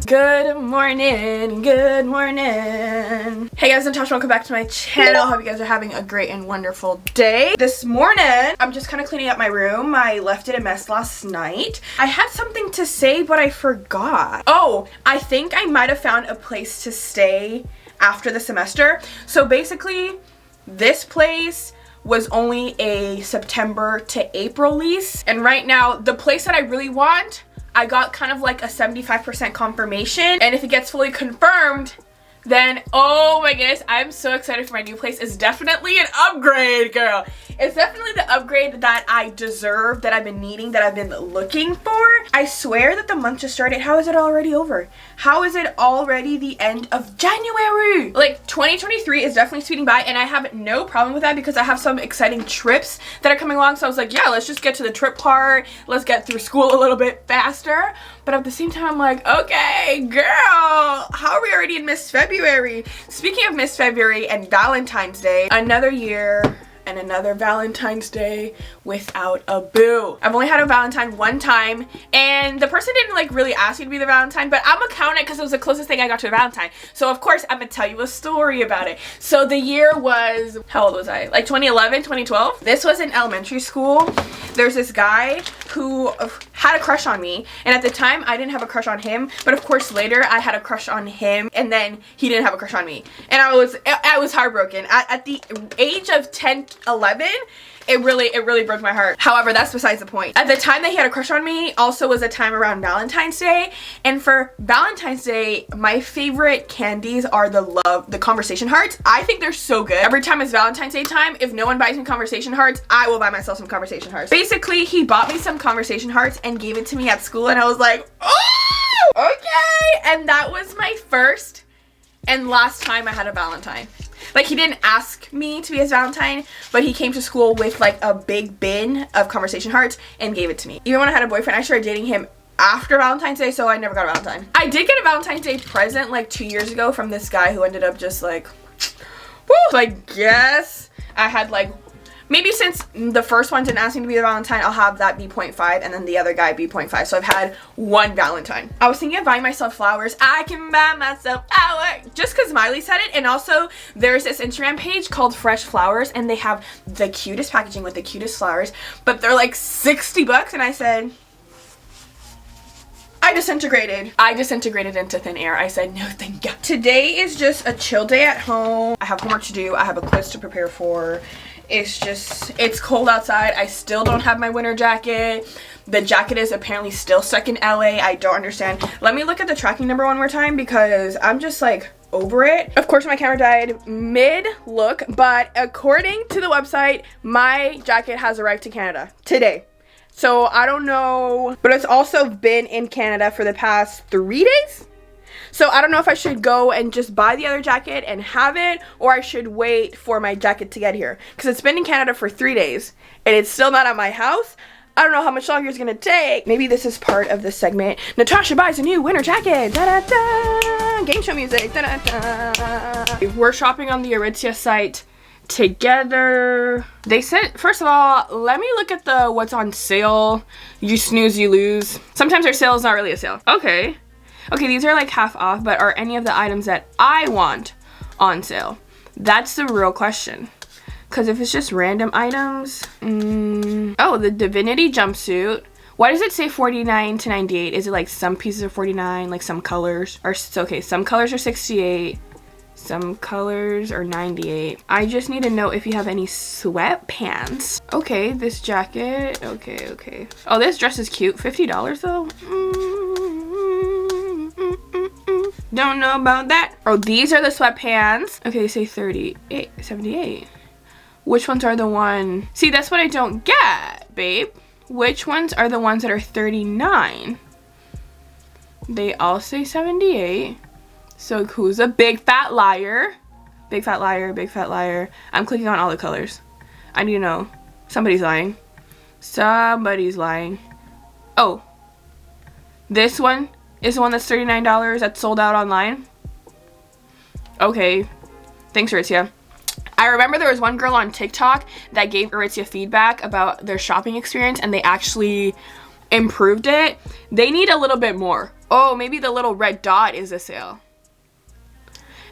Good morning, good morning. Hey guys, Natasha, welcome back to my channel. Hope you guys are having a great and wonderful day. This morning, I'm just kind of cleaning up my room. I left it a mess last night. I had something to say, but I forgot. Oh, I think I might have found a place to stay after the semester. So basically, this place was only a September to April lease. And right now, the place that I really want, I got kind of like a 75% confirmation. And if it gets fully confirmed, then, oh my goodness, I'm so excited for my new place. It's definitely an upgrade, girl. It's definitely the upgrade that I deserve, that I've been needing, that I've been looking for. I swear that the month just started. How is it already over? How is it already the end of January? Like, 2023 is definitely speeding by, and I have no problem with that because I have some exciting trips that are coming along. So I was like, yeah, let's just get to the trip part. Let's get through school a little bit faster. But at the same time, I'm like, okay, girl, how are we already in Miss February? Speaking of Miss February and Valentine's Day, another year and another Valentine's Day without a boo. I've only had a Valentine one time, and the person didn't like really ask me to be the Valentine, but I'm gonna count it because it was the closest thing I got to a Valentine. So of course I'm gonna tell you a story about it. So the year was, how old was I? Like 2011, 2012? This was in elementary school. There's this guy who had a crush on me, and at the time I didn't have a crush on him, but of course later I had a crush on him, and then he didn't have a crush on me, and I was heartbroken. At the age of 10, 11, it really broke my heart. However, that's besides the point. At the time that he had a crush on me also was a time around Valentine's Day, and for Valentine's Day, my favorite candies are the conversation hearts. I think they're so good. Every time it's Valentine's Day time, if no one buys me conversation hearts, I will buy myself some conversation hearts. Basically, he bought me some conversation hearts and gave it to me at school, and I was like, oh, okay. And that was my first and last time I had a Valentine. Like, he didn't ask me to be his Valentine, but he came to school with like a big bin of conversation hearts and gave it to me. Even when I had a boyfriend, I started dating him after Valentine's Day, so I never got a Valentine. I did get a Valentine's Day present like 2 years ago from this guy who ended up just like, woo! So I guess I had like, maybe since the first one didn't ask me to be the Valentine, I'll have that be 0.5 and then the other guy be 0.5. So I've had one Valentine. I was thinking of buying myself flowers. I can buy myself flowers. Just because Miley said it. And also there's this Instagram page called Fresh Flowers, and they have the cutest packaging with the cutest flowers, but they're like 60 bucks. And I said, I disintegrated into thin air. I said, no, thank God. Today is just a chill day at home. I have homework to do. I have a quiz to prepare for. It's cold outside. I still don't have my winter jacket. The jacket is apparently still stuck in LA. I don't understand. Let me look at the tracking number one more time because I'm just like over it. Of course, my camera died mid-look, but according to the website, my jacket has arrived to Canada today. So I don't know, but it's also been in Canada for the past 3 days. So I don't know if I should go and just buy the other jacket and have it, or I should wait for my jacket to get here. Because it's been in Canada for 3 days, and it's still not at my house. I don't know how much longer it's going to take. Maybe this is part of the segment. Natasha buys a new winter jacket. Da-da-da. Game show music. Da-da-da. We're shopping on the Aritzia site together. They said, first of all, let me look at the what's on sale. You snooze, you lose. Sometimes our sale is not really a sale. Okay. Okay, these are like half off, but are any of the items that I want on sale? That's the real question. Because if it's just random items, oh, the Divinity jumpsuit. Why does it say 49 to 98? Is it like some pieces are 49, like some colors? Or okay, some colors are 68, some colors are 98. I just need to know if you have any sweatpants. Okay, this jacket. Okay. Oh, this dress is cute. $50 though. Don't know about that. Oh, these are the sweatpants. Okay, they say 38, 78. Which ones are the one? See, that's what I don't get, babe. Which ones are the ones that are 39? They all say 78. So who's a big fat liar? Big fat liar, big fat liar. I'm clicking on all the colors. I need to know. Somebody's lying. Somebody's lying. Oh. This one is the one that's $39 that's sold out online. Okay. Thanks, Aritzia. I remember there was one girl on TikTok that gave Aritzia feedback about their shopping experience, and they actually improved it. They need a little bit more. Oh, maybe the little red dot is a sale.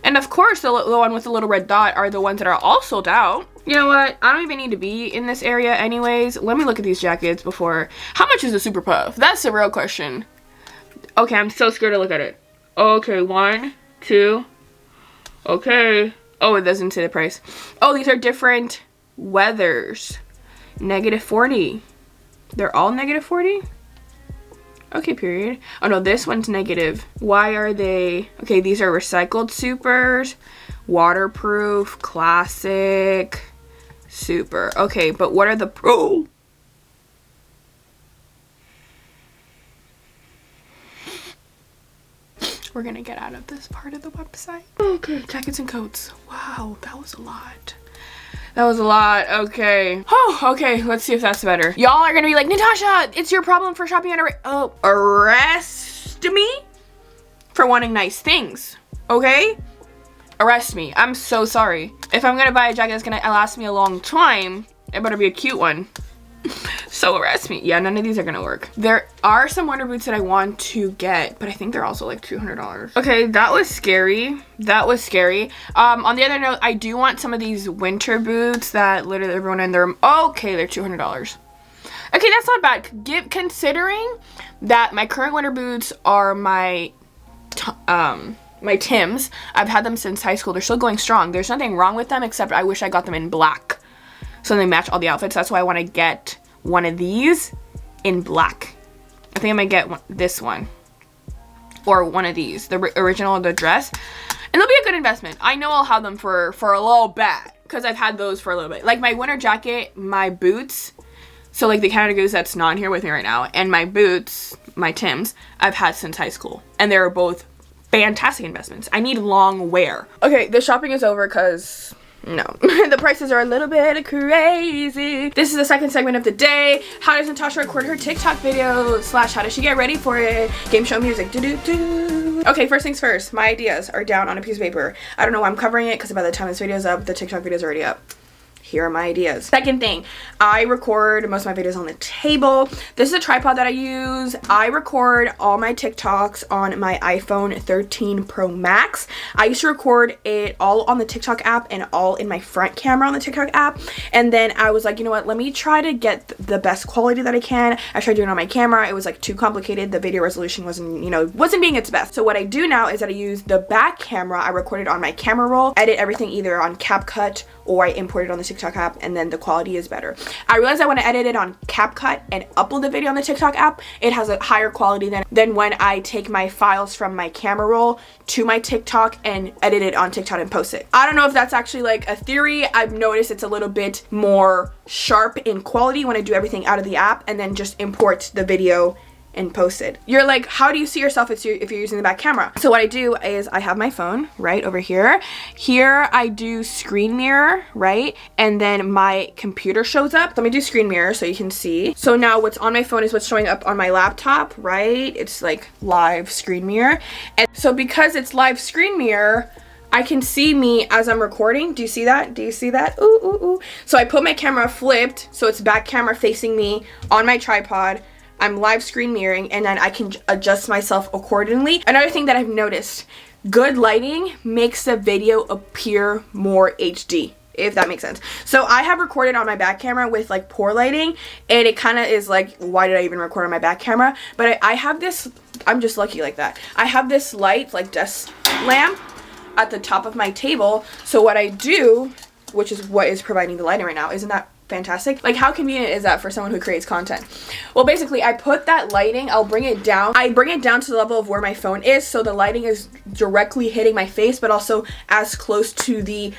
And of course, the one with the little red dot are the ones that are all sold out. You know what? I don't even need to be in this area anyways. Let me look at these jackets before. How much is a super puff? That's the real question. Okay, I'm so scared to look at it. Okay, 1, 2. Okay. Oh, it doesn't say the price. Oh, these are different weathers. -40. They're all -40? Okay, period. Oh no, this one's negative. Why are they? Okay, these are recycled supers, waterproof, classic, super. Okay, but what are the pro? We're gonna get out of this part of the website. Okay, jackets and coats. Wow, that was a lot. That was a lot. Okay. Oh, okay. Let's see if that's better. Y'all are gonna be like, Natasha, it's your problem for shopping at arrest me for wanting nice things. Okay? Arrest me. I'm so sorry. If I'm gonna buy a jacket that's gonna last me a long time, it better be a cute one. So arrest me. Yeah, none of these are gonna work. There are some winter boots that I want to get, but I think they're also like $200. Okay, that was scary. That was scary. On the other note, I do want some of these winter boots that literally everyone in there. Okay, they're $200. Okay, that's not bad. Considering that my current winter boots are my Tims. I've had them since high school. They're still going strong. There's nothing wrong with them, except I wish I got them in black, so they match all the outfits. That's why I want to get one of these in black. I think I might get this one or one of these, the original of the dress, and they'll be a good investment. I know I'll have them for a little bit because I've had those for a little bit. Like my winter jacket, my boots, so like the Canada Goose that's not here with me right now, and my boots, my Tims, I've had since high school, and they're both fantastic investments. I need long wear. Okay, the shopping is over because no, the prices are a little bit crazy. This is the second segment of the day. How does Natasha record her TikTok video / how does she get ready for it? Game show music. Okay, first things first. My ideas are down on a piece of paper. I don't know why I'm covering it because by the time this video is up, the TikTok video is already up. Here are my ideas. Second thing, I record most of my videos on the table. This is a tripod that I use. I record all my TikToks on my iPhone 13 Pro Max. I used to record it all on the TikTok app and all in my front camera on the TikTok app. And then I was like, you know what, let me try to get the best quality that I can. I tried doing it on my camera. It was like too complicated. The video resolution wasn't being its best. So what I do now is that I use the back camera. I record it on my camera roll, edit everything either on CapCut or I import it on the TikTok app, and then the quality is better. I realized that when I edit it on CapCut and upload the video on the TikTok app, it has a higher quality than when I take my files from my camera roll to my TikTok and edit it on TikTok and post it. I don't know if that's actually like a theory. I've noticed it's a little bit more sharp in quality when I do everything out of the app and then just import the video and post it. You're like, how do you see yourself if you're using the back camera? So what I do is I have my phone right over here. Here I do screen mirror, right? And then my computer shows up. Let me do screen mirror so you can see. So now what's on my phone is what's showing up on my laptop, right? It's like live screen mirror. And so because it's live screen mirror, I can see me as I'm recording. Do you see that? Do you see that? Ooh, ooh, ooh. So I put my camera flipped, so it's back camera facing me on my tripod. I'm live screen mirroring, and then I can adjust myself accordingly. Another thing that I've noticed, good lighting makes the video appear more HD, if that makes sense. So I have recorded on my back camera with like poor lighting, and it kind of is like, why did I even record on my back camera? But I have this, I'm just lucky like that. I have this light, like desk lamp at the top of my table. So what I do, which is what is providing the lighting right now, isn't that fantastic? Like, how convenient is that for someone who creates content? Well, basically I put that lighting, I'll bring it down. I bring it down to the level of where my phone is, so the lighting is directly hitting my face, but also as close to the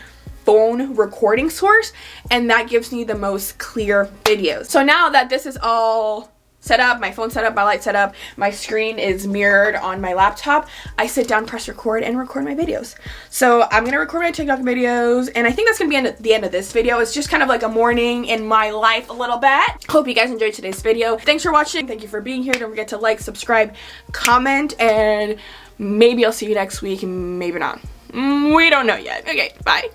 phone recording source, and that gives me the most clear videos. So now that this is all set up, my phone set up, my light set up, my screen is mirrored on my laptop, I sit down, press record, and record my videos. So I'm gonna record my TikTok videos, and I think that's gonna be the end of this video. It's just kind of like a morning in my life a little bit. Hope you guys enjoyed today's video. Thanks for watching. Thank you for being here. Don't forget to like, subscribe, comment, and maybe I'll see you next week, maybe not. We don't know yet. Okay, bye.